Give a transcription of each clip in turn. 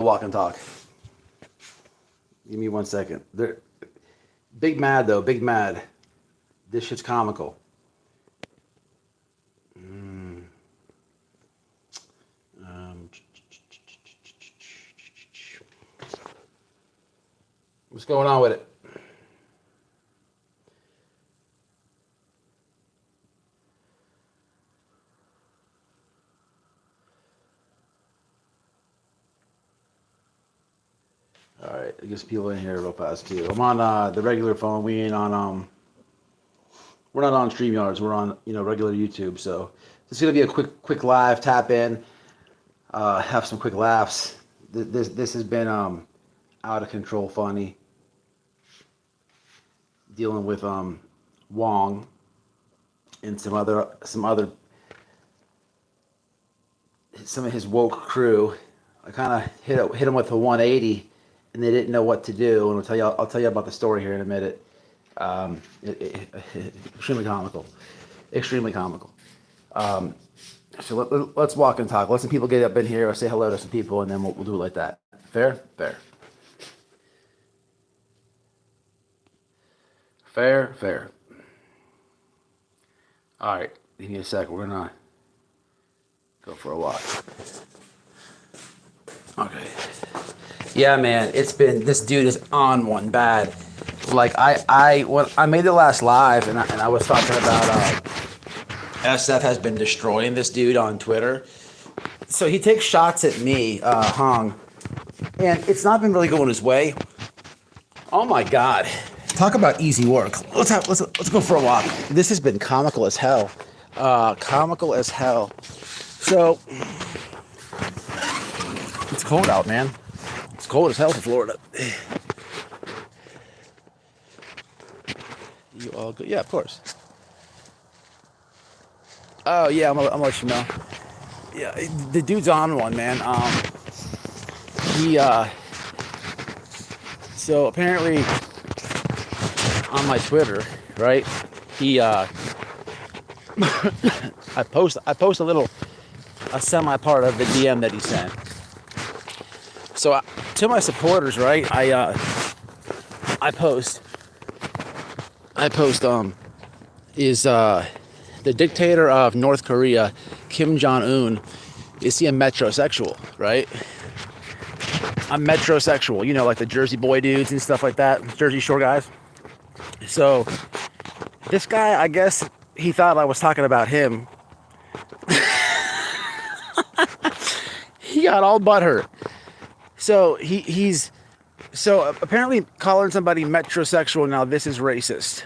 walk and talk. Give me 1 second. Big mad though, big mad. This shit's comical. What's going on with it? All right, I guess people in here real fast too. I'm on the regular phone. We ain't on we're not on StreamYards. We're on regular YouTube. So this is gonna be a quick live tap in. Have some quick laughs. This has been out of control funny. Dealing with Wong and some of his woke crew. I kind of hit him with a 180. And they didn't know what to do. And I'll tell you about the story here in a minute. Extremely comical. Extremely comical. So let's walk and talk. Let some people get up in here. I'll say hello to some people, and then we'll do it like that. Fair? Fair. Fair? Fair. All right. Give me a sec. We're going to go for a walk. Okay. Yeah, man, this dude is on one bad. Like when I made the last live and I was talking about SF has been destroying this dude on Twitter. So he takes shots at me, Hong, and it's not been really going his way. Oh my God. Talk about easy work. Let's go for a walk. This has been comical as hell. Comical as hell. So it's cold out, man. It's cold as hell for Florida. You all good? Yeah, of course. Oh yeah, I'm gonna let you know. Yeah, the dude's on one, man. So apparently on my Twitter, right? I post a semi part of the DM that he sent. So to my supporters, right? I post is the dictator of North Korea, Kim Jong-un, is he a metrosexual, right? I'm metrosexual, like the Jersey Boy dudes and stuff like that, Jersey Shore guys. So this guy, I guess he thought I was talking about him. He got all butthurt. So he's apparently calling somebody metrosexual. Now this is racist.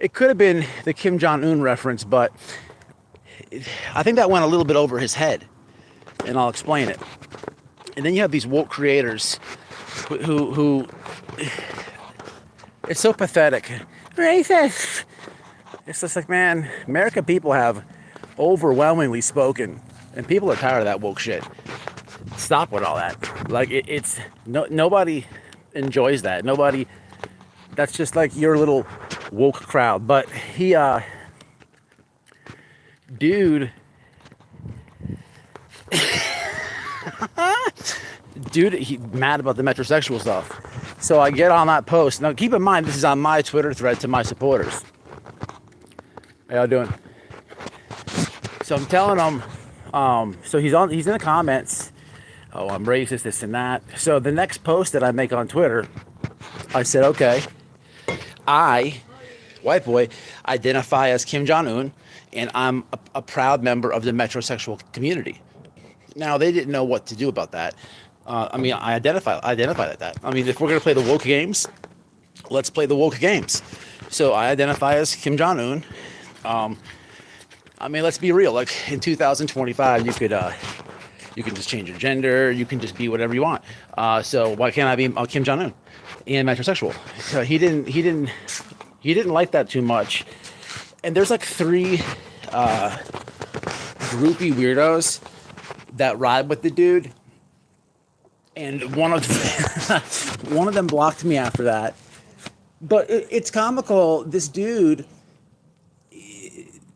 It could have been the Kim Jong-un reference, but I think that went a little bit over his head, and I'll explain it. And then you have these woke creators who it's so pathetic. Racist. It's just like, man, American people have overwhelmingly spoken, and people are tired of that woke shit. Stop with all that. Like nobody enjoys that. Nobody. That's just like your little woke crowd. But he, dude, he mad about the metrosexual stuff. So I get on that post. Now keep in mind, this is on my Twitter thread to my supporters. How y'all doing? So I'm telling them. So he's in the comments. Oh, I'm racist, this and that. So the next post that I make on Twitter, I said, okay, I, white boy, identify as Kim Jong-un, and I'm a proud member of the metrosexual community. Now, they didn't know what to do about that. I identify like that. I mean, if we're going to play the woke games, let's play the woke games. So I identify as Kim Jong-un. Let's be real. Like in 2025, you can just change your gender. You can just be whatever you want. So why can't I be Kim Jong-un and metrosexual? So he didn't like that too much. And there's like 3 groupie weirdos that ride with the dude. And one of them blocked me after that. But it's comical. This dude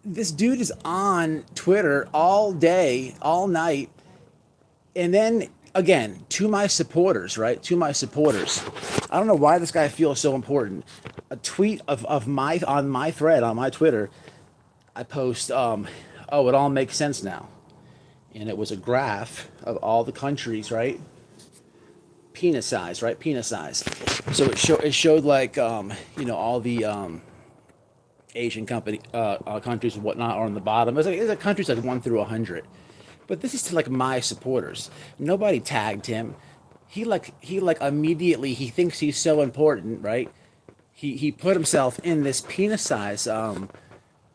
is on Twitter all day, all night. And then again, to my supporters, right? To my supporters. I don't know why this guy feels so important. A tweet of my, on my thread, on my Twitter, I post, oh, it all makes sense now. And it was a graph of all the countries, right? Penis size, right? Penis size. So it showed like, all the Asian countries and whatnot are on the bottom. It's like countries like 1 through 100. But this is to like my supporters. Nobody tagged him. He immediately, he thinks he's so important, right? He put himself in this penis size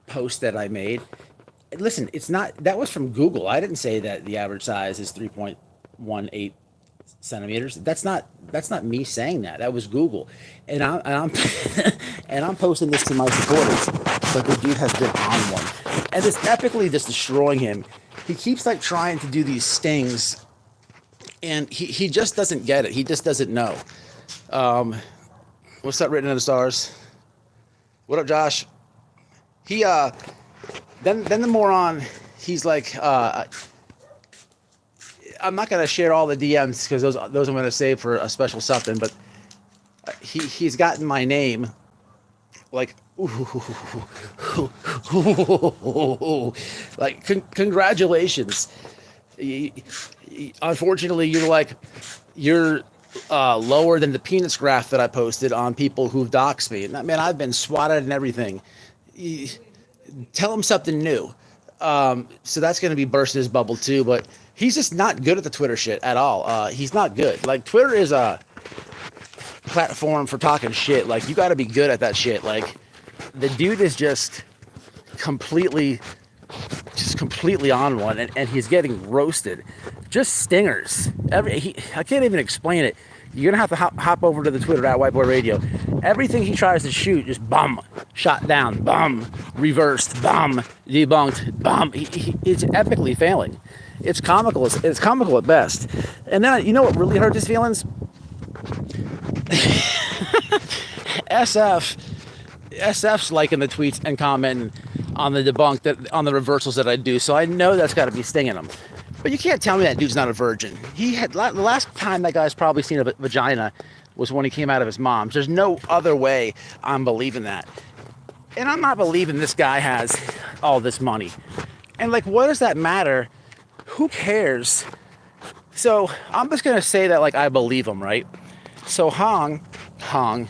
post that I made. Listen, it's not, that was from Google. I didn't say that the average size is 3.18 centimeters. That's not me saying that. That was Google. And I'm and I'm posting this to my supporters. But the dude has been on one. And it's epically just destroying him. He keeps like trying to do these stings, and he just doesn't get it. He just doesn't know. What's that written in the stars? What up, Josh? He then the moron, he's like, I'm not gonna share all the DMs because those I'm gonna save for a special something. But he's gotten my name like, like congratulations. Unfortunately, you're lower than the penis graph that I posted on people who've doxed me. And man, I've been swatted and everything. Tell him something new. So that's going to be bursting his bubble too, but he's just not good at the Twitter shit at all. He's not good. Like, Twitter is a platform for talking shit. Like, you got to be good at that shit. Like, the dude is just completely on one, and he's getting roasted. Just stingers. I can't even explain it. You're gonna have to hop over to the Twitter at WhiteBoyRadio. Everything he tries to shoot, just bum, shot down, bum, reversed, bum, debunked, bum. It's epically failing. It's comical. It's comical at best. And then, you know what really hurt his feelings? SF's liking the tweets and commenting on the on the reversals that I do. So I know that's got to be stinging him. But you can't tell me that dude's not a virgin. The last time that guy's probably seen a vagina was when he came out of his mom's. There's no other way I'm believing that. And I'm not believing this guy has all this money. And like, what does that matter? Who cares? So I'm just gonna say that like I believe him, right? So Hong, I'm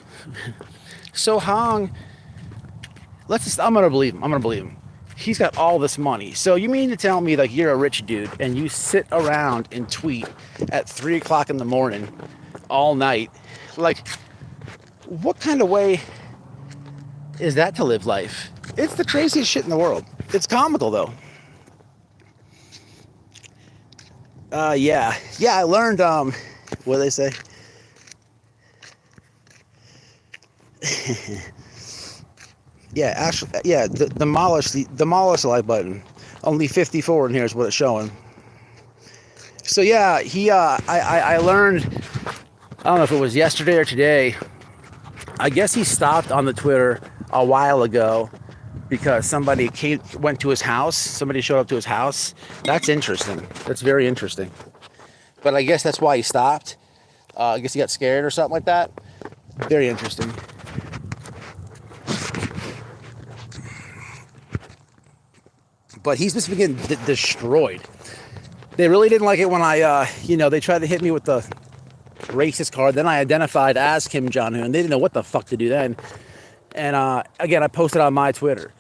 gonna believe him. He's got all this money. So you mean to tell me like you're a rich dude and you sit around and tweet at 3 o'clock in the morning all night? Like, what kind of way is that to live life? It's the craziest shit in the world. It's comical though. Yeah, I learned, what do they say? Yeah, actually, yeah, demolish the like button. Only 54 in here is what it's showing. So yeah, I learned, I don't know if it was yesterday or today, I guess he stopped on the Twitter a while ago because somebody went to his house. Somebody showed up to his house. That's interesting. That's very interesting. But I guess that's why he stopped. I guess he got scared or something like that. Very interesting. But he's just been getting destroyed. They really didn't like it when I, they tried to hit me with the racist card. Then I identified as Kim Jong-un. They didn't know what the fuck to do then. And again, I posted on my Twitter.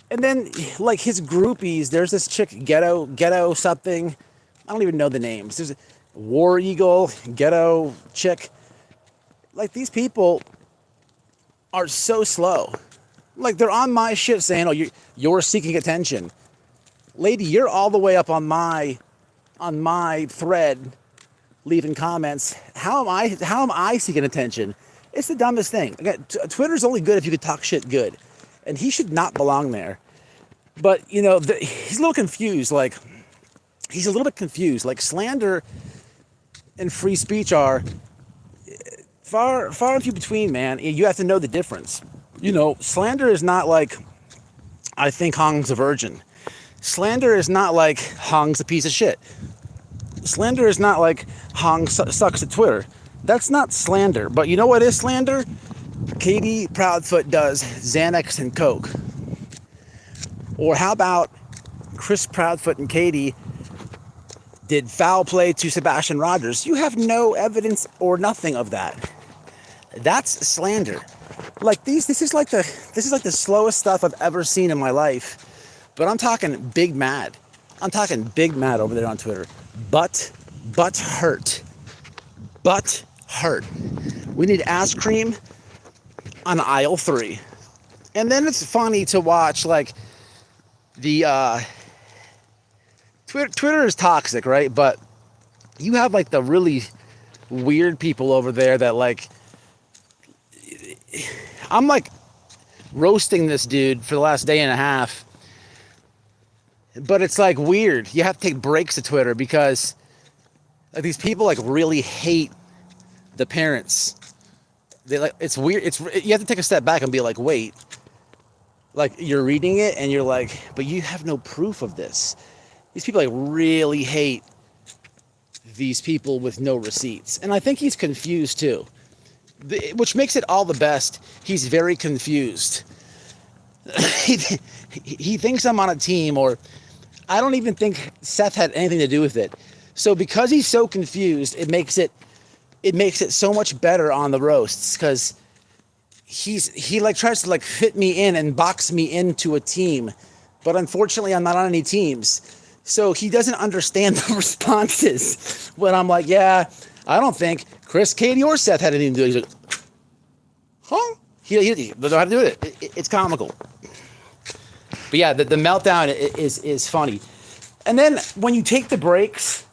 And then, like, his groupies, there's this chick, Ghetto something. I don't even know the names. There's a War Eagle, Ghetto chick. Like, these people are so slow. Like, they're on my shit saying, oh, you're seeking attention. Lady, you're all the way up on my thread leaving comments. How am I seeking attention? It's the dumbest thing. Again, Twitter's only good if you could talk shit good. And he should not belong there. But, he's a little confused. Like, he's a little bit confused. Like, slander and free speech are far and few between, man. You have to know the difference. Slander is not like, I think Hong's a virgin. Slander is not like Hong's a piece of shit. Slander is not like Hong sucks at Twitter. That's not slander. But you know what is slander? Katie Proudfoot does Xanax and Coke. Or how about Chris Proudfoot and Katie did foul play to Sebastian Rogers? You have no evidence or nothing of that. That's slander. Like this is like the slowest stuff I've ever seen in my life. But I'm talking big mad. I'm talking big mad over there on Twitter. But hurt. But hurt. We need ass cream on aisle 3. And then it's funny to watch like the Twitter is toxic, right? But you have like the really weird people over there that like, I'm like roasting this dude for the last day and a half, but it's like weird. You have to take breaks to Twitter because like these people like really hate the parents. They like, it's weird. You have to take a step back and be like, wait, like you're reading it and you're like, but you have no proof of this. These people like really hate these people with no receipts. And I think he's confused too, which makes it all the best. He's very confused. He thinks I'm on a team, or I don't even think Seth had anything to do with it. So because he's so confused, it makes it so much better on the roasts, because he like tries to like fit me in and box me into a team, but unfortunately I'm not on any teams. So he doesn't understand the responses when I'm like, yeah, I don't think Chris, Katie, or Seth had anything to do. He's like, huh? He doesn't know how to do it. It's comical. But yeah, the meltdown is funny. And then when you take the breaks,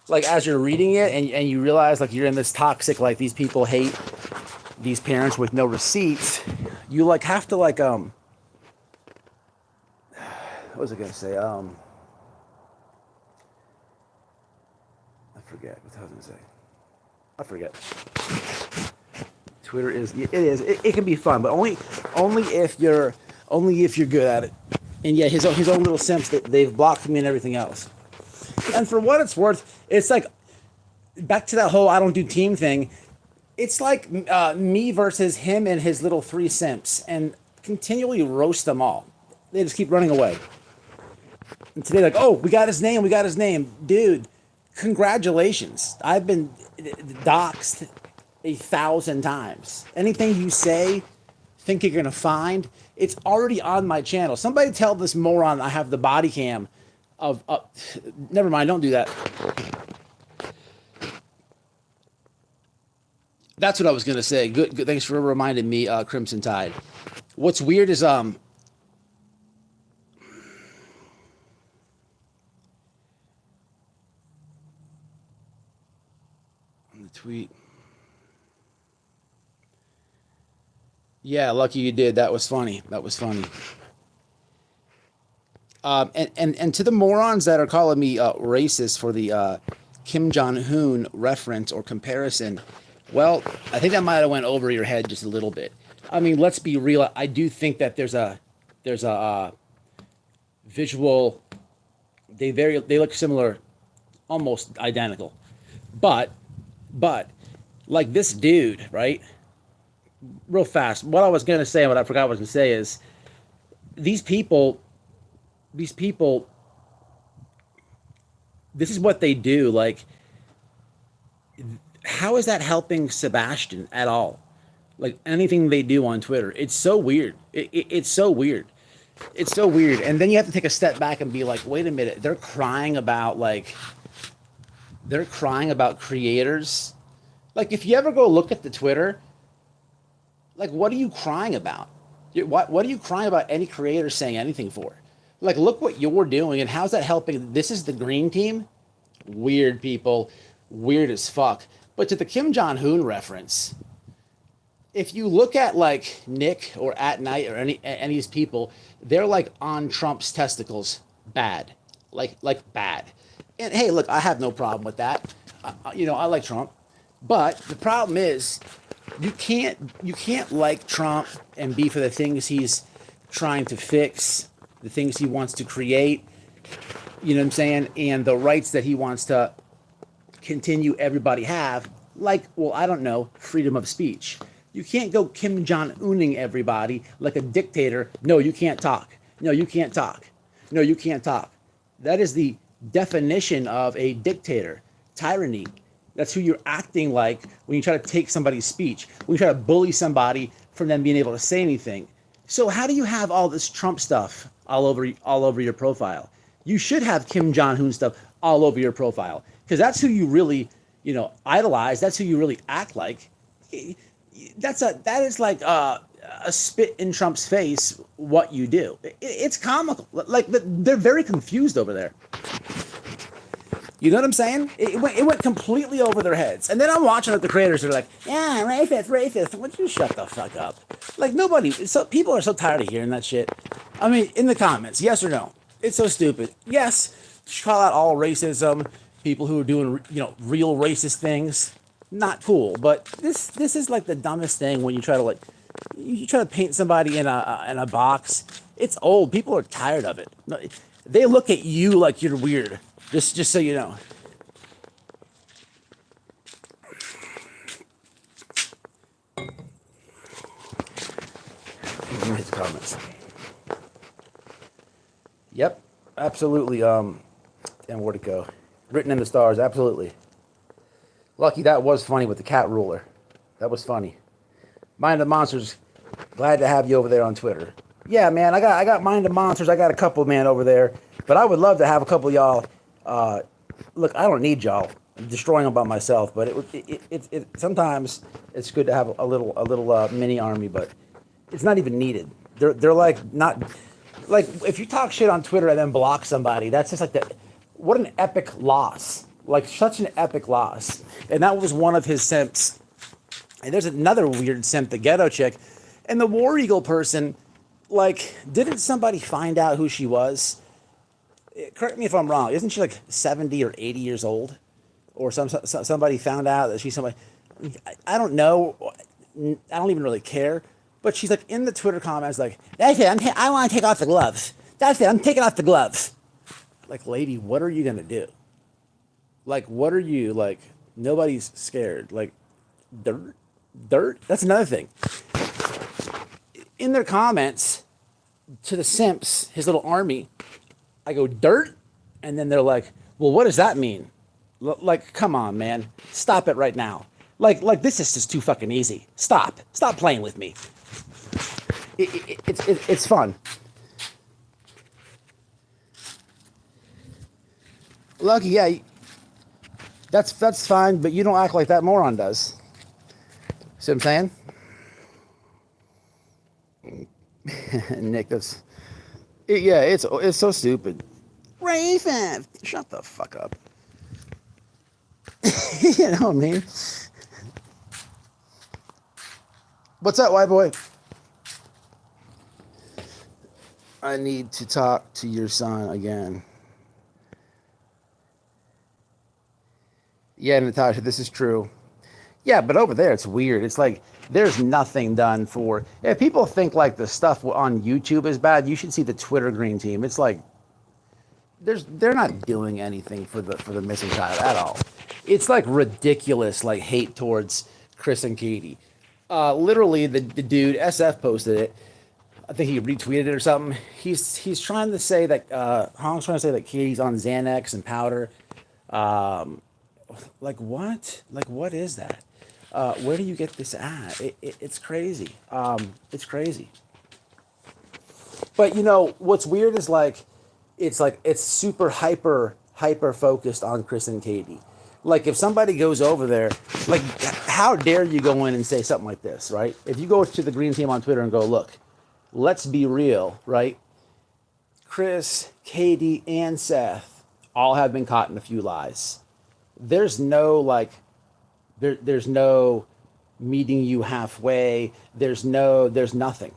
like as you're reading it and you realize like you're in this toxic, like these people hate these parents with no receipts, you like have to like, what was I going to say? I forget what I was going to say. I forget. Twitter it can be fun, but only if you're good at it. And yeah, his own little simps, they've blocked me and everything else. And for what it's worth, it's like back to that whole I don't do team thing. It's like me versus him and his little 3 simps, and continually roast them all. They just keep running away. And today, like, oh, we got his name, dude. Congratulations. I've been doxxed 1,000 times. Anything you say, think you're gonna find, it's already on my channel. Somebody tell this moron I have the body cam of never mind, don't do that. That's what I was gonna say. Good. Thanks for reminding me, Crimson Tide. What's weird is on the tweet. Yeah, lucky you did. That was funny. And to the morons that are calling me racist for the Kim Jong-un reference or comparison, well, I think that might have went over your head just a little bit. I mean, let's be real. I do think that there's a visual. They look similar, almost identical, but like this dude, right? Real fast. What I was gonna say, and what I forgot what I was gonna say is, these people. This is what they do. Like, how is that helping Sebastian at all? Like anything they do on Twitter, it's so weird. It's so weird. It's so weird. And then you have to take a step back and be like, wait a minute. They're crying about creators. Like, if you ever go look at the Twitter, like, what are you crying about? What are you crying about any creator saying anything for? Like, look what you're doing, and how's that helping? This is the green team? Weird people. Weird as fuck. But to the Kim Jong-un reference, if you look at, like, Nick or At Night or any of these people, they're, like, on Trump's testicles. Bad. Like bad. And, hey, look, I have no problem with that. I like Trump. But the problem is, you can't like Trump and be for the things he's trying to fix, the things he wants to create, you know what I'm saying, and the rights that he wants to continue everybody have, like, well, I don't know, freedom of speech. You can't go Kim Jong-uning everybody like a dictator. No, you can't talk. No, you can't talk. No, you can't talk. That is the definition of a dictator, tyranny. That's who you're acting like when you try to take somebody's speech, when you try to bully somebody from them being able to say anything. So how do you have all this Trump stuff all over your profile? You should have Kim Jong-un stuff all over your profile, because that's who you really, idolize. That's who you really act like. That is like a spit in Trump's face. What you do, it's comical. Like, they're very confused over there. You know what I'm saying? It went completely over their heads. And then I'm watching the creators are like, yeah, racist. Would you shut the fuck up? Like, people are so tired of hearing that shit. I mean, in the comments, yes or no? It's so stupid. Yes, call out all racism. People who are doing, real racist things. Not cool. But this is like the dumbest thing when you try to paint somebody in a box. It's old. People are tired of it. They look at you like you're weird. Just so you know. Read the comments. Yep, absolutely. And where'd it go? Written in the stars, absolutely. Lucky, that was funny with the cat ruler. That was funny. Mind of Monsters, glad to have you over there on Twitter. Yeah, man, I got Mind of Monsters. I got a couple, man, over there. But I would love to have a couple of y'all. Look, I don't need y'all. I'm destroying them by myself. But it sometimes it's good to have a little mini army. But it's not even needed. They're like not like, if you talk shit on Twitter and then block somebody, that's just like what an epic loss. Like, such an epic loss. And that was one of his simps. And there's another weird simp, the ghetto chick. And the War Eagle person, like, didn't somebody find out who she was? Correct me if I'm wrong. Isn't she like 70 or 80 years old? Or somebody found out that she's somebody. I don't know. I don't even really care. But she's like in the Twitter comments like, that's it, I want to take off the gloves. That's it, I'm taking off the gloves. Like, lady, what are you going to do? Like, what are you, like, nobody's scared. Like, dirt? That's another thing. In their comments to the simps, his little army, I go, dirt? And then they're like, well, what does that mean? Like, come on, man. Stop it right now. Like this is just too fucking easy. Stop playing with me. It's fun. Lucky, yeah, that's fine, but you don't act like that moron does. See what I'm saying? Nick, it's so stupid. Raven, shut the fuck up. You know what I mean? What's up, white boy? I need to talk to your son again. Yeah, Natasha, this is true. Yeah, but over there, it's weird. It's like there's nothing done for. If people think like the stuff on YouTube is bad, you should see the Twitter green team. It's like they're not doing anything for the missing child at all. It's like ridiculous, like hate towards Chris and Katie. Literally, the dude SF posted it. I think he retweeted it or something. He's trying to say that Hong's trying to say that Katie's on Xanax and powder. Like what? Like what is that? Where do you get this at? It's crazy. It's crazy. But you know what's weird is it's super hyper focused on Chris and Katie. Like if somebody goes over there, like how dare you go in and say something like this, right? If you go to the green team on Twitter and go, look, let's be real, right? Chris, Katie, and Seth all have been caught in a few lies. There's no there's no meeting you halfway. There's nothing.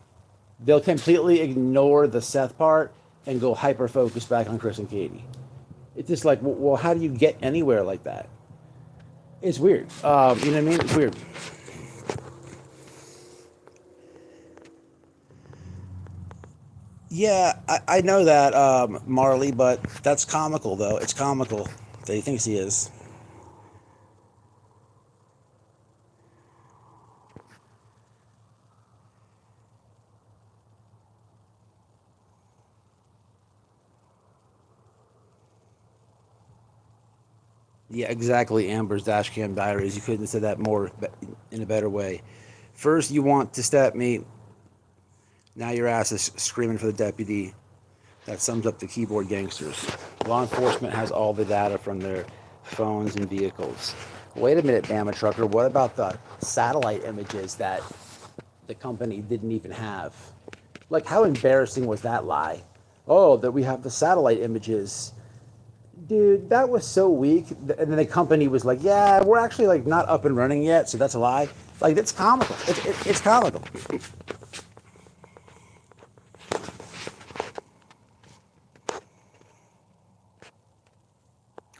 They'll completely ignore the Seth part and go hyper focused back on Chris and Katie. It's just like, well, how do you get anywhere like that? It's weird. You know what I mean? It's weird. Yeah, I know that, Marley, but that's comical, though. It's comical that he thinks he is. Yeah, exactly. Amber's dash cam diaries. You couldn't have said that more in a better way. First, you want to step me. Now your ass is screaming for the deputy. That sums up the keyboard gangsters. Law enforcement has all the data from their phones and vehicles. Wait a minute, Bama Trucker. What about the satellite images that the company didn't even have? Like, how embarrassing was that lie? Oh, that we have the satellite images. Dude, that was so weak. And then the company was like, yeah, we're actually like not up and running yet, so that's a lie. Like, it's comical. It's comical.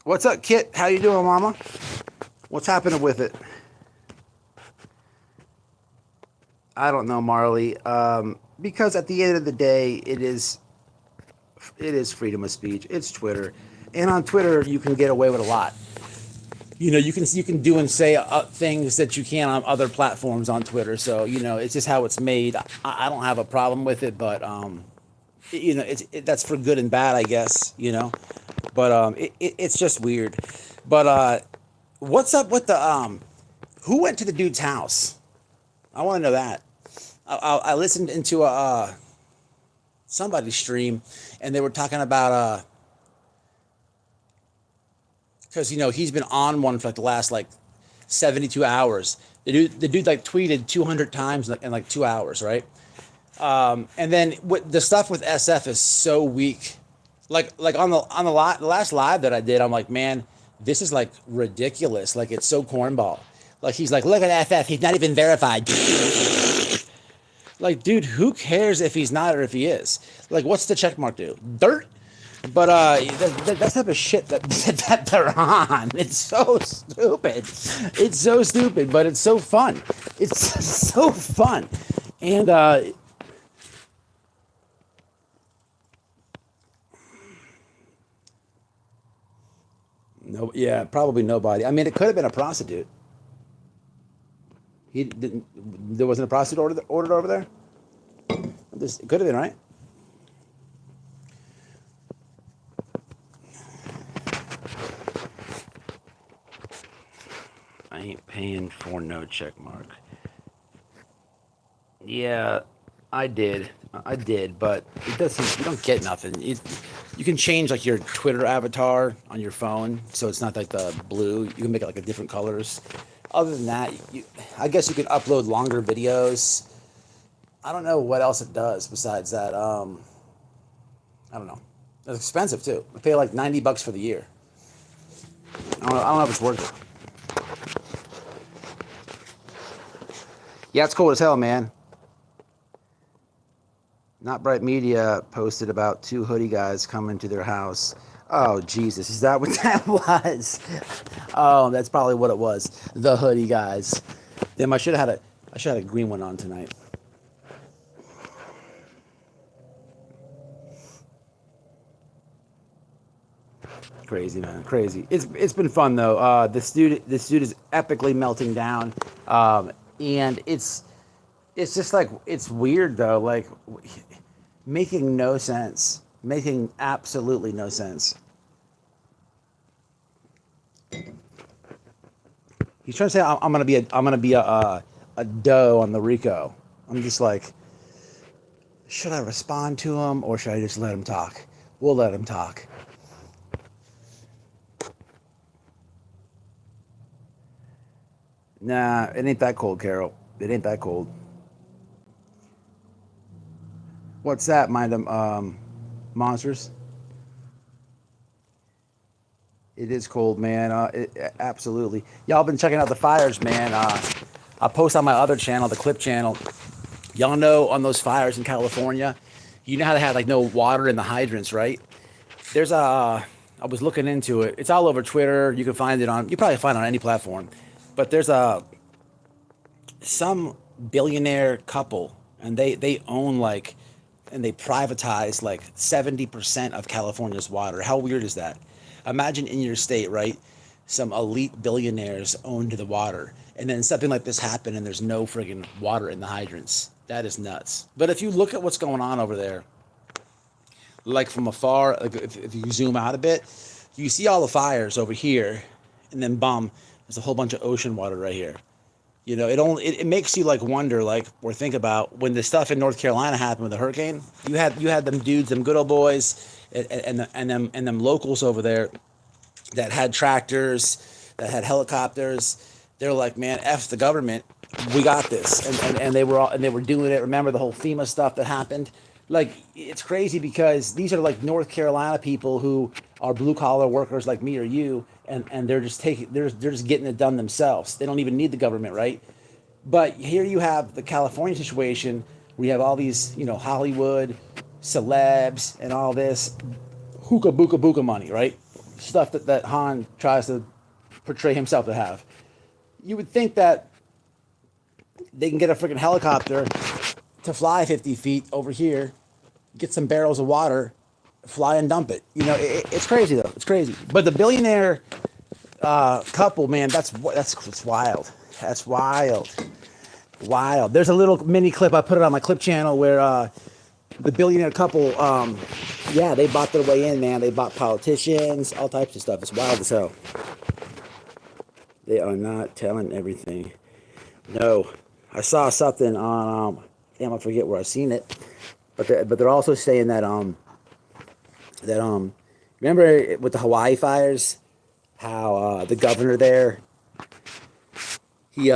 What's up, Kit? How you doing, mama? What's happening with it? I don't know, Marley. Because at the end of the day, it is freedom of speech. It's Twitter, and on Twitter you can get away with a lot. You know, you can do and say things that you can't on other platforms on Twitter. So you know, it's just how it's made. I don't have a problem with it, but you know, that's for good and bad, I guess. You know, but it's just weird. But what's up with the who went to the dude's house? I want to know that. I listened into a somebody's stream, and they were talking about because you know he's been on one for like the last like 72 hours. The dude like tweeted 200 times in like 2 hours, right? And then the stuff with SF is so weak. Like on the last live that I did, I'm like, man, this is like ridiculous. Like, it's so cornball. Like, he's like, look at FF, he's not even verified. Like, dude, who cares if he's not or if he is? Like, what's the check mark do? Dirt? But that type of shit that they're on, it's so stupid. It's so stupid, but it's so fun. It's so fun. And no, yeah, probably nobody. I mean, it could have been a prostitute. He didn't. There wasn't a prostitute ordered over there. It could have been, right? I ain't paying for no check mark. Yeah, I did, but it doesn't. You don't get nothing. You can change like your Twitter avatar on your phone, so it's not like the blue. You can make it like a different colors. Other than that, I guess you can upload longer videos. I don't know what else it does besides that. I don't know. It's expensive too. I pay like $90 for the year. I don't know if it's worth it. Yeah, it's cool as hell, man. Not Bright Media posted about 2 hoodie guys coming to their house. Oh, Jesus. Is that what that was? Oh, that's probably what it was. The hoodie guys. Damn, I should have had a green one on tonight. Crazy, man. Crazy. It's been fun, though. This dude is epically melting down. And it's just like, it's weird, though. Like, making no sense. Making absolutely no sense. He's trying to say I'm gonna be a doe on the Rico. I'm just like, should I respond to him or should I just let him talk? We'll let him talk. Nah, it ain't that cold, Carol. It ain't that cold. What's that, mind them monsters? It is cold, man. Absolutely. Y'all been checking out the fires, man. I post on my other channel, the Clip channel. Y'all know on those fires in California, you know how they had like no water in the hydrants, right? There's I was looking into it. It's all over Twitter. You can find it on, you probably find it on any platform. But there's some billionaire couple, and they own like, and they privatize like 70% of California's water. How weird is that? Imagine in your state, right? Some elite billionaires owned the water, and then something like this happened, and there's no friggin' water in the hydrants. That is nuts. But if you look at what's going on over there, like from afar, like if you zoom out a bit, you see all the fires over here, and then boom, there's a whole bunch of ocean water right here. It makes you like wonder, like, or think about when the stuff in North Carolina happened with the hurricane. You had them dudes, them good old boys, and them locals over there that had tractors, that had helicopters. They're like, man, F the government, we got this, and they were doing it. Remember the whole FEMA stuff that happened? Like, it's crazy because these are like North Carolina people who are blue collar workers like me or you, and they're just getting it done themselves. They don't even need the government, right? But here you have the California situation where you have all these, Hollywood celebs and all this hookah buka buka money, right? Stuff that Han tries to portray himself to have. You would think that they can get a freaking helicopter to fly 50 feet over here, get some barrels of water, fly and dump it. It's crazy though. It's crazy. But the billionaire couple, man, that's wild. That's wild. There's a little mini clip. I put it on my clip channel where the billionaire couple, they bought their way in, man. They bought politicians, all types of stuff. It's wild as hell. They are not telling everything. No, I saw something on, I forget where I seen it, but they're also saying that remember with the Hawaii fires, how the governor there, he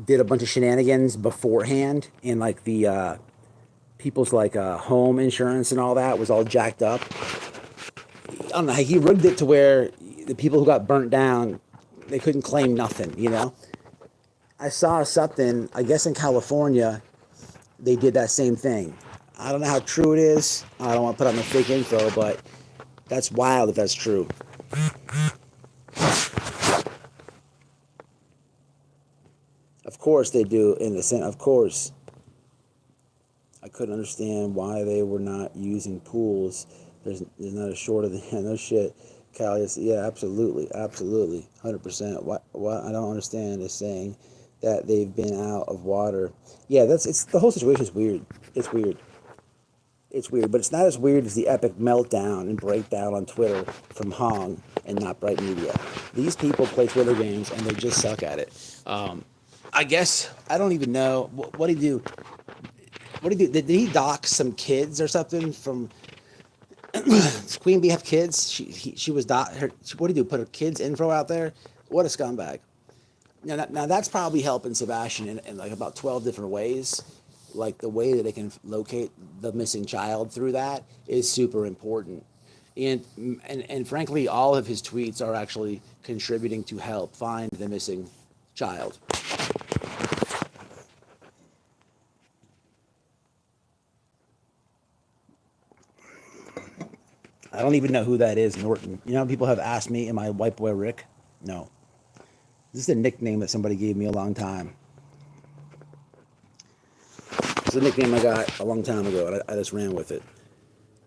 did a bunch of shenanigans beforehand, and like the people's like home insurance and all that was all jacked up. I don't know, he rigged it to where the people who got burnt down, they couldn't claim nothing, I saw something, I guess in California, they did that same thing. I don't know how true it is. I don't want to put out no fake info, but that's wild if that's true. Of course they do, in the sense, of course. I couldn't understand why they were not using pools. There's not a shortage of the no shit. Callius, yeah, absolutely, 100%. What I don't understand is saying that they've been out of water. Yeah, it's the whole situation is weird. It's weird, but it's not as weird as the epic meltdown and breakdown on Twitter from Hong and Not Bright Media. These people play Twitter games and they just suck at it. I guess I don't even know what did he do. What did he do? Did he dox some kids or something from? Does Queen Bee have kids? She was what did he do? Put her kids' info out there? What a scumbag. Now that's probably helping Sebastian in like about 12 different ways. Like the way that they can locate the missing child through that is super important. And frankly, all of his tweets are actually contributing to help find the missing child. I don't even know who that is, Norton. People have asked me, am I White Boy Rick? No. This is a nickname that somebody gave me a long time. It's a nickname I got a long time ago, and I just ran with it.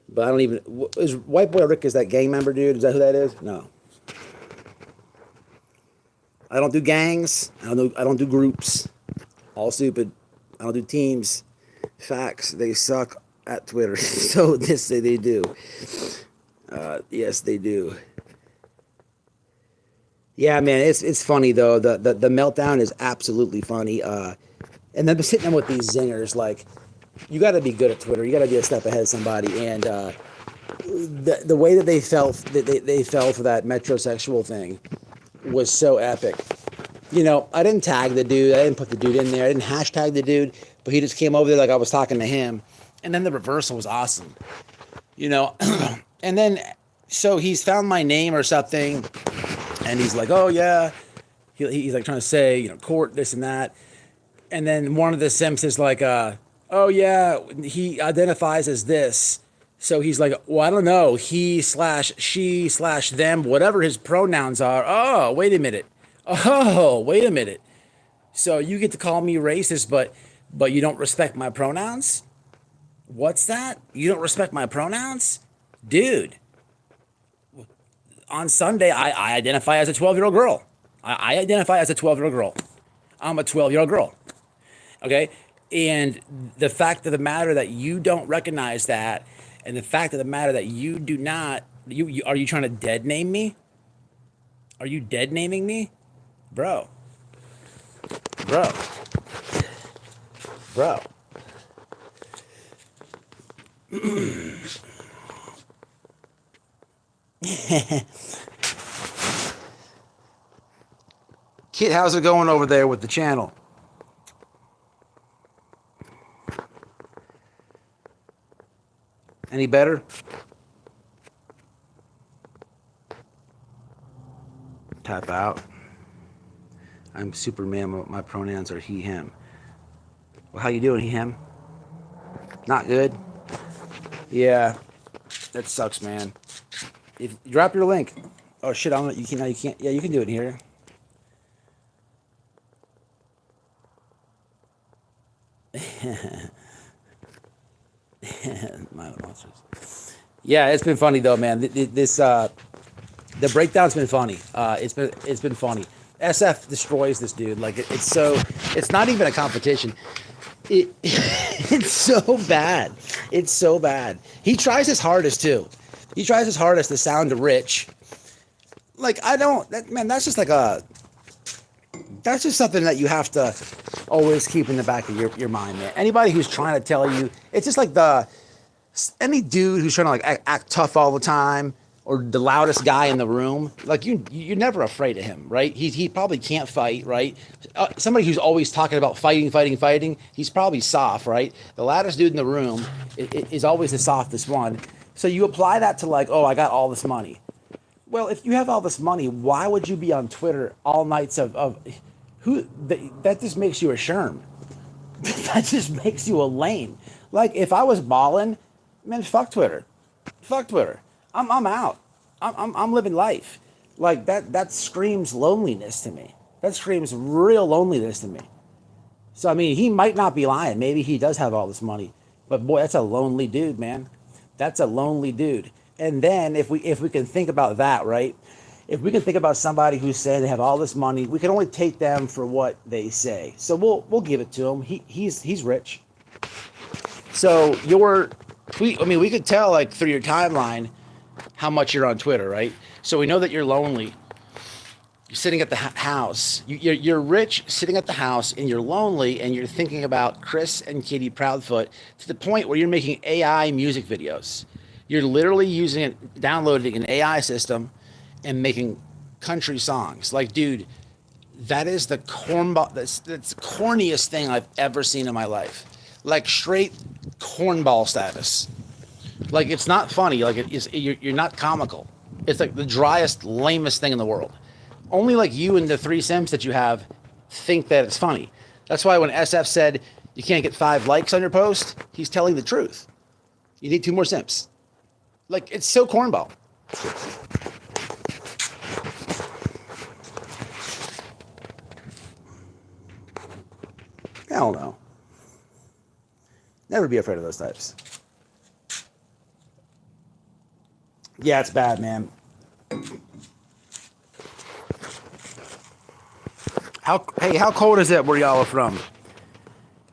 But I don't even... Is White Boy Rick, is that gang member dude? Is that who that is? No. I don't do gangs. I don't do groups. All stupid. I don't do teams. Facts. They suck at Twitter. So this they do. Yes, they do. Yeah, man, it's funny though. The meltdown is absolutely funny. And then sitting there with these zingers, like, you got to be good at Twitter. You got to be a step ahead of somebody. And the way that they fell for that metrosexual thing was so epic. I didn't tag the dude. I didn't put the dude in there. I didn't hashtag the dude. But he just came over there like I was talking to him. And then the reversal was awesome. And then, so he's found my name or something. And he's like, oh, yeah. He's like trying to say, court, this and that. And then one of the simps is like, oh, yeah, he identifies as this. So he's like, well, I don't know. He/she/them, whatever his pronouns are. Oh, wait a minute. So you get to call me racist, but you don't respect my pronouns? What's that? You don't respect my pronouns? Dude. On Sunday, I identify as a 12-year-old girl. I identify as a 12-year-old girl. I'm a 12-year-old girl. Okay? And the fact of the matter that you don't recognize that, and the fact of the matter that you do not, are you trying to dead name me? Are you dead naming me? Bro. Bro. Bro. Kid, how's it going over there with the channel? Any better? Tap out. I'm Superman. My pronouns are he, him. Well, how you doing, he, him? Not good? Yeah. That sucks, man. If drop your link. Oh shit, you can't. Yeah, you can do it here. Yeah, it's been funny though, man. The breakdown's been funny. It's been funny. SF destroys this dude. Like it's not even a competition. It's so bad. It's so bad. He tries his hardest too. He tries his hardest to sound rich. Like that's just that's just something that you have to always keep in the back of your mind, man. Anybody who's trying to tell you, it's just like any dude who's trying to like act tough all the time, or the loudest guy in the room, like you're never afraid of him, right? He probably can't fight, right? Somebody who's always talking about fighting, he's probably soft, right? The loudest dude in the room is always the softest one. So you apply that to like, oh, I got all this money. Well, if you have all this money, why would you be on Twitter all nights that just makes you a sherm. That just makes you a lame. Like if I was balling, man, fuck Twitter. Fuck Twitter. I'm out. I'm living life. Like that screams loneliness to me. That screams real loneliness to me. So I mean, he might not be lying. Maybe he does have all this money. But boy, that's a lonely dude, man. That's a lonely dude. And then if we can think about that, right? If we can think about somebody who's saying they have all this money, we can only take them for what they say. So we'll give it to him. He's rich. So we could tell like through your timeline how much you're on Twitter, right? So we know that you're lonely. You're sitting at the house. You're rich, sitting at the house, and you're lonely, and you're thinking about Chris and Katie Proudfoot to the point where you're making AI music videos. You're literally downloading an AI system and making country songs. Like, dude, that is the that's the corniest thing I've ever seen in my life. Like straight cornball status. Like it's not funny. Like you're not comical. It's like the driest, lamest thing in the world. Only like you and the 3 Sims that you have think that it's funny. That's why when SF said you can't get 5 likes on your post, he's telling the truth. You need 2 more Sims. Like it's so cornball. Hell no. Never be afraid of those types. Yeah, it's bad, man. How cold is it where y'all are from?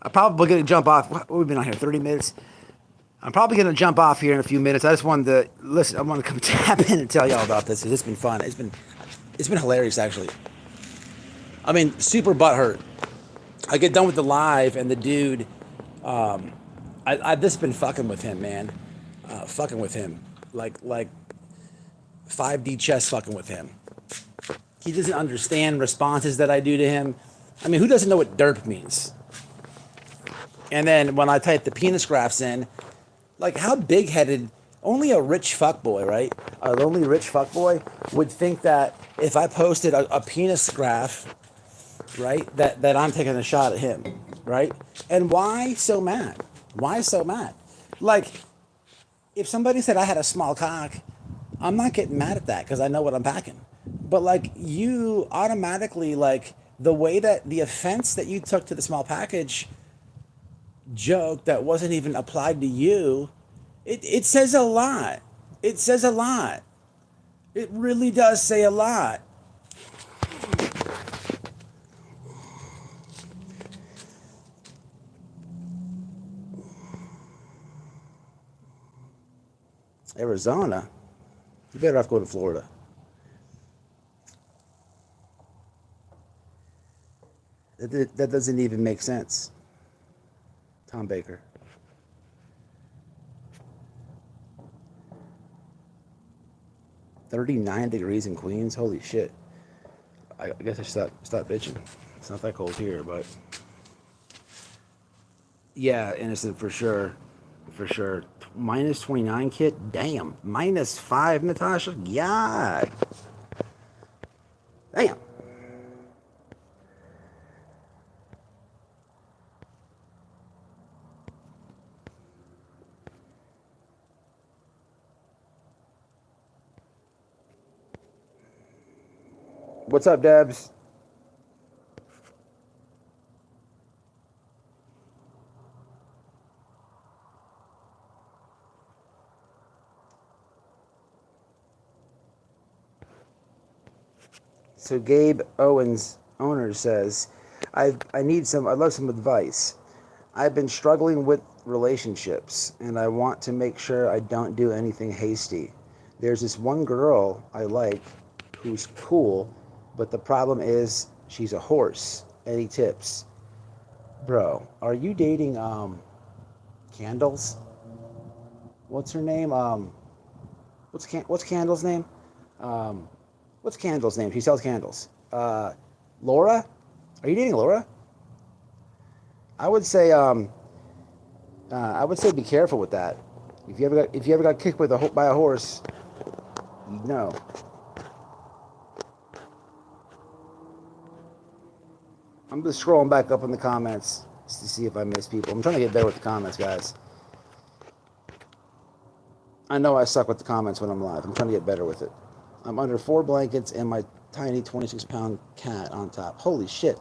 I'm probably going to jump off. What we've been on here, 30 minutes? I'm probably going to jump off here in a few minutes. I just wanted to listen. I want to come tap in and tell y'all about this because it's been fun. It's been hilarious, actually. I mean, super butthurt. I get done with the live and the dude, I've just been fucking with him, man. Fucking with him. Like 5D chess fucking with him. He doesn't understand responses that I do to him. I mean, who doesn't know what derp means? And then when I type the penis graphs in, like how big-headed, only a rich fuckboy, right? A lonely rich fuckboy would think that if I posted a penis graph, right, that I'm taking a shot at him, right? And why so mad? Why so mad? Like, if somebody said I had a small cock, I'm not getting mad at that because I know what I'm packing. But like you automatically, like the way that the offense that you took to the small package joke that wasn't even applied to you, it says a lot. It says a lot. It really does say a lot. Arizona? You better off going to Florida. That doesn't even make sense. Tom Baker. "39 degrees in Queens? Holy shit. I guess I should stop bitching. It's not that cold here, but yeah, innocent for sure. For sure. Minus 29, kid? Damn. Minus 5, Natasha? God. Damn. What's up, Debs? So Gabe Owens, owner, says, I'd love some advice. I've been struggling with relationships, and I want to make sure I don't do anything hasty. There's this one girl I like who's cool, but the problem is she's a horse. Any tips? Bro, are you dating Candles? What's her name? What's Candle's name? What's Candle's name? She sells candles. Laura? Are you dating Laura? I would say be careful with that. If you ever got kicked by a horse, you know. I'm just scrolling back up in the comments just to see if I miss people. I'm trying to get better with the comments, guys. I know I suck with the comments when I'm live. I'm trying to get better with it. I'm under 4 blankets and my tiny 26-pound cat on top. Holy shit.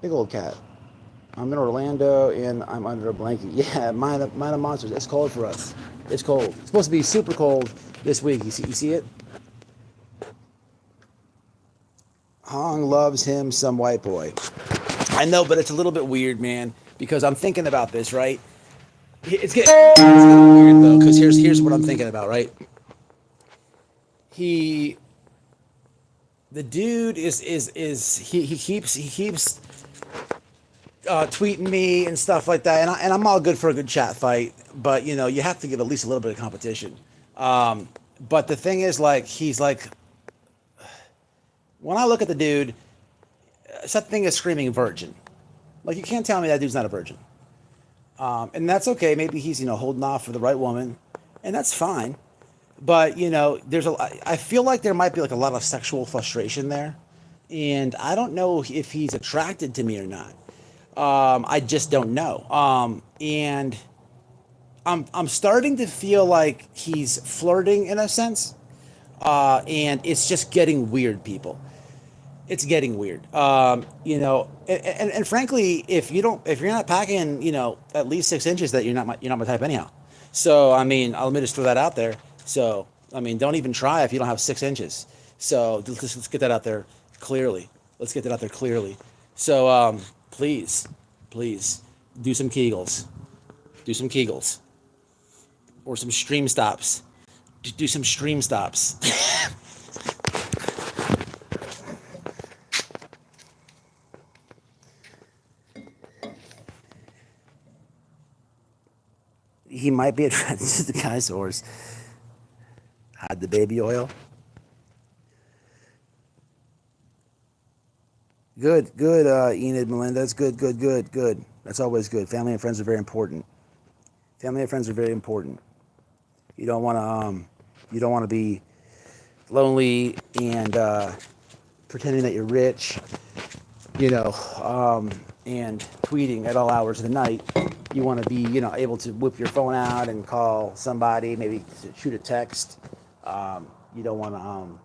Big old cat. I'm in Orlando and I'm under a blanket. Yeah, mind the monsters. It's cold for us. It's cold. It's supposed to be super cold this week. You see it? Hong loves him some white boy. I know, but it's a little bit weird, man, because I'm thinking about this, right? It's getting weird though, because here's what I'm thinking about, right? The dude he keeps tweeting me and stuff like that, and I'm all good for a good chat fight, but you know you have to give at least a little bit of competition. But the thing is, like, he's like, when I look at the dude, something is screaming virgin. Like, you can't tell me that dude's not a virgin. And that's okay. Maybe he's, holding off for the right woman, and that's fine. But, I feel like there might be like a lot of sexual frustration there. And I don't know if he's attracted to me or not. I just don't know. And I'm starting to feel like he's flirting in a sense. And it's just getting weird, people. It's getting weird. And frankly, if you're not packing, at least 6 inches, that you're not my type anyhow. So, let me just throw that out there. So, don't even try if you don't have 6 inches. So let's get that out there clearly. So, please, do some Kegels. Or some stream stops. Do some stream stops. He might be attracted to the guy's horse. Hide the baby oil. Good, Enid Melendez. Good. That's always good. Family and friends are very important. You don't want to be lonely and pretending that you're rich, and tweeting at all hours of the night. You want to be, able to whip your phone out and call somebody, maybe shoot a text. You don't want to,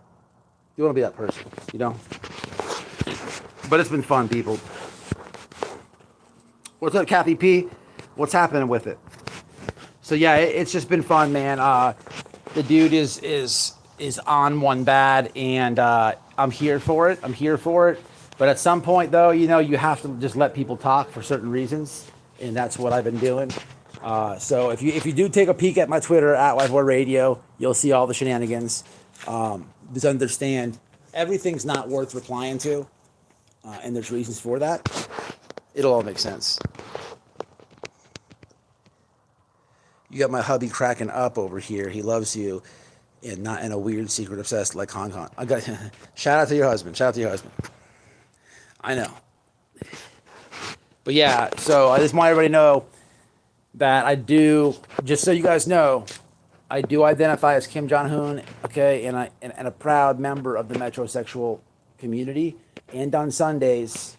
you want to be that person, But it's been fun, people. What's up, Kathy P? What's happening with it? So yeah, it's just been fun, man. The dude is on one bad, and I'm here for it. But at some point, though, you have to just let people talk for certain reasons, and that's what I've been doing. So if you do take a peek at my Twitter at WhiteBoyRadio, you'll see all the shenanigans. Just understand, everything's not worth replying to. and there's reasons for that, it'll all make sense. You got my hubby cracking up over here. He loves you, and not in a weird, secret, obsessed like Hong Kong. I got shout out to your husband. Shout out to your husband. I know. But yeah, so I just want everybody to know that I do, just so you guys know, I do identify as Kim Jong-un, okay, and a proud member of the metrosexual community. And on Sundays,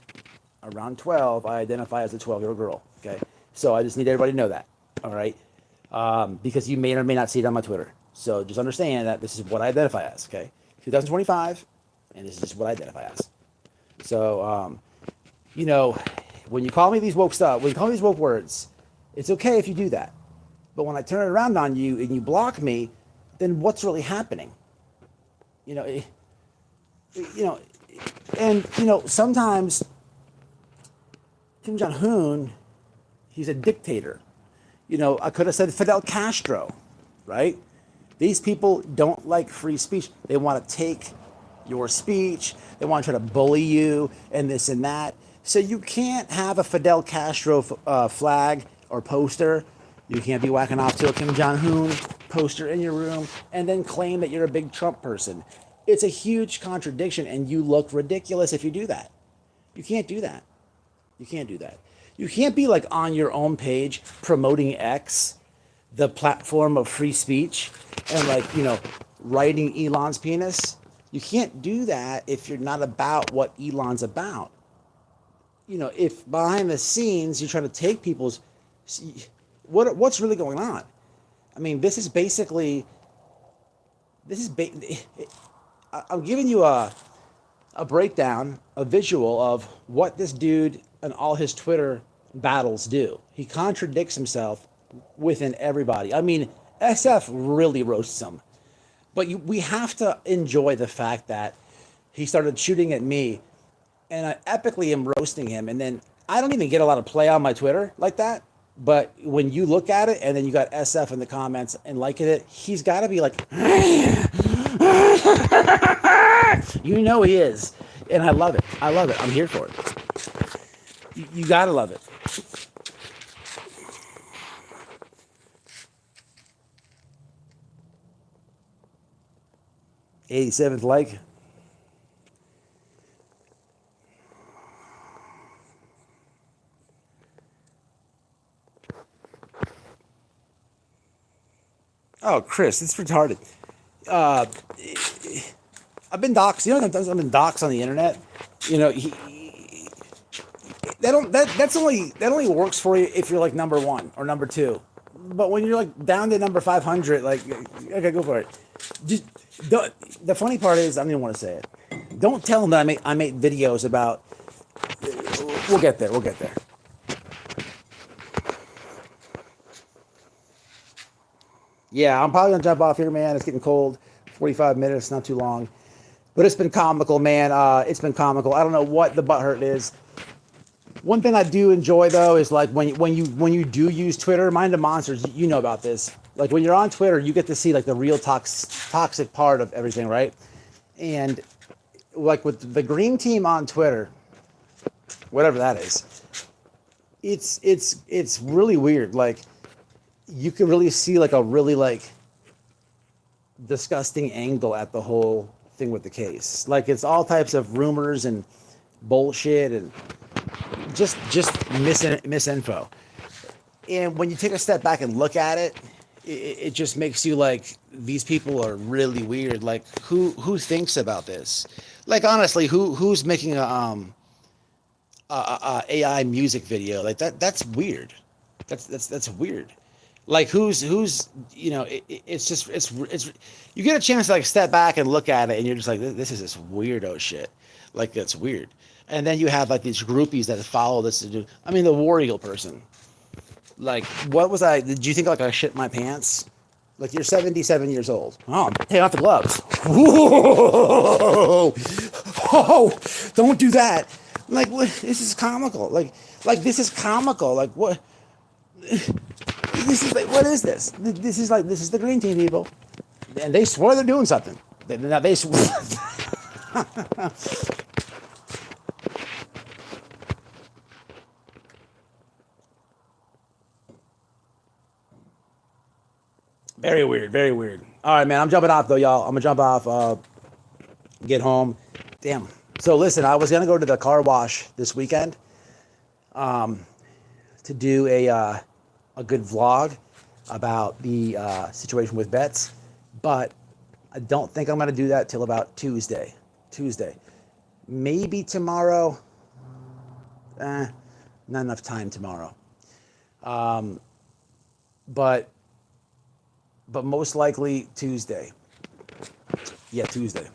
around 12, I identify as a 12-year-old girl, okay? So I just need everybody to know that, all right? Because you may or may not see it on my Twitter. So just understand that this is what I identify as, okay? 2025, and this is just what I identify as. So, you know, when you call me these woke stuff, when you call me these woke words, it's okay if you do that. But when I turn it around on you and you block me, then what's really happening? You know, and, you know, sometimes Kim Jong-un, he's a dictator. You know, I could have said Fidel Castro, right? These people don't like free speech. They want to take your speech. They want to try to bully you and this and that. So you can't have a Fidel Castro flag or poster. You can't be whacking off to a Kim Jong-un poster in your room and then claim that you're a big Trump person. It's a huge contradiction, and you look ridiculous if you do that. You can't do that. You can't do that. You can't be like on your own page promoting X, the platform of free speech, and like, you know, writing Elon's penis. You can't do that if you're not about what Elon's about. You know, if behind the scenes you're trying to take people's, what's really going on? I mean, this is basically, I'm giving you a breakdown, a visual of what this dude and all his Twitter battles do. He contradicts himself within everybody. I mean, SF really roasts him. But we have to enjoy the fact that he started shooting at me, and I epically am roasting him. And then I don't even get a lot of play on my Twitter like that. But when you look at it, and then you got SF in the comments and liking it, he's got to be like, you know he is. And I love it. I love it. I'm here for it. You got to love it. '87th like. Oh, Chris, it's retarded. I've been doxxed. You know, sometimes I've been doxxed on the internet. You know, that only works for you if you're like number 1 or number 2. But when you're like down to number 500, like, okay, go for it. Just the funny part is, I don't even want to say it. Don't tell them that I make videos about. We'll get there. We'll get there. Yeah, I'm probably gonna jump off here, man. It's getting cold. 45 minutes, not too long. But it's been comical, man. It's been comical. I don't know what the butthurt is. One thing I do enjoy though is like when you do use Twitter, mind the monsters. You know about this. Like when you're on Twitter, you get to see like the real toxic part of everything, right? And like with the green team on Twitter, whatever that is, it's really weird. Like you can really see like a really like disgusting angle at the whole thing with the case. Like it's all types of rumors and bullshit and just misinfo. And when you take a step back and look at it, it just makes you like, these people are really weird. Like who thinks about this? Like honestly, who's making a AI music video like that? That's weird. That's weird. Like who's you know, it's you get a chance to like step back and look at it and you're just like, this is this weirdo shit. Like that's weird. And then you have like these groupies that follow this to do. I mean, the War Eagle person. Like, what was I? Did you think like I shit my pants? Like you're 77 years old. Oh, take off the gloves. Whoa! Oh, don't do that. Like, what? This is comical. Like this is comical. Like what? This is like, what is this? This is the green team people, and they swear they're doing something. Now they swear. Very weird, very weird. All right, man, I'm jumping off, though, y'all. I'm going to jump off, get home. Damn. So, listen, I was going to go to the car wash this weekend to do a good vlog about the situation with vets, but I don't think I'm going to do that till about Tuesday. Maybe tomorrow. Not enough time tomorrow. But most likely Tuesday. Yeah, Tuesday.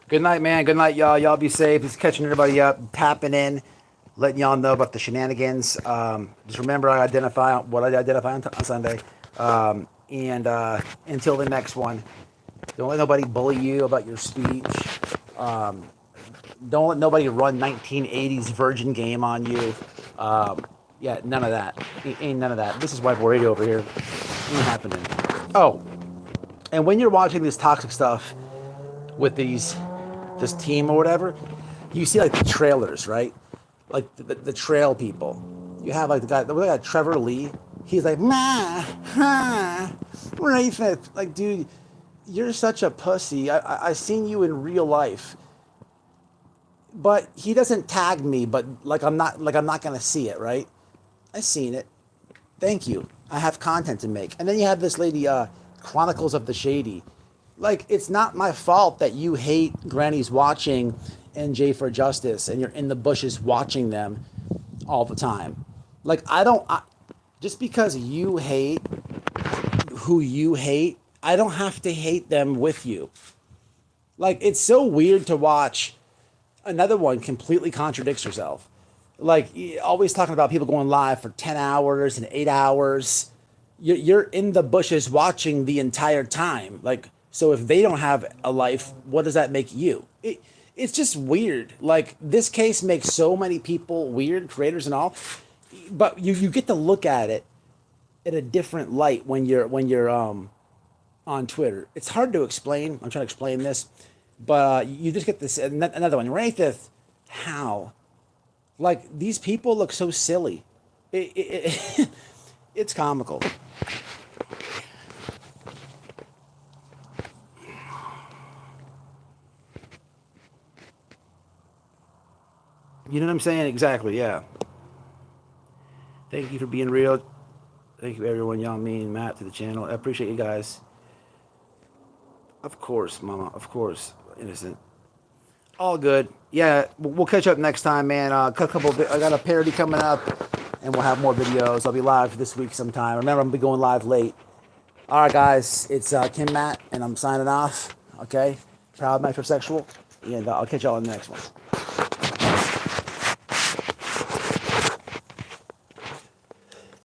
Good night, man. Good night, y'all. Y'all be safe. Just catching everybody up, tapping in, letting y'all know about the shenanigans. Just remember, I identify what I identify on Sunday. And until the next one, don't let nobody bully you about your speech. Don't let nobody run 1980s Virgin game on you. Yeah, none of that. Ain't none of that. This is Whiteboy Radio over here. Ain't happening. Oh, and when you're watching this toxic stuff with this team or whatever, you see like the trailers, right? Like the trail people. You have like the guy Trevor Lee. He's like, Rafe. Like, dude, you're such a pussy. I seen you in real life. But he doesn't tag me, but I'm not gonna see it, right? I seen it. Thank you. I have content to make. And then you have this lady, Chronicles of the Shady. Like, it's not my fault that you hate Granny's watching NJ for Justice and you're in the bushes watching them all the time. Like, just because you hate who you hate, I don't have to hate them with you. Like, it's so weird to watch. Another one completely contradicts herself. Like, always talking about people going live for 10 hours and 8 hours. You're in the bushes watching the entire time. Like, so if they don't have a life, what does that make you? It's just weird. Like, this case makes so many people weird, creators and all. But you get to look at it in a different light when you're on Twitter. It's hard to explain. I'm trying to explain this. But you just get this, another one. Rathith, how? Like, these people look so silly. It's comical. You know what I'm saying? Exactly, yeah. Thank you for being real. Thank you, everyone. Y'all, me and Matt, to the channel. I appreciate you guys. Of course, Mama. Of course. Innocent. All good. Yeah, we'll catch up next time, man. I got a parody coming up, and we'll have more videos. I'll be live this week sometime. Remember, I'm going to be going live late. All right, guys. It's Kim Matt, and I'm signing off. Okay? Proud metrosexual. And I'll catch y'all in the next one.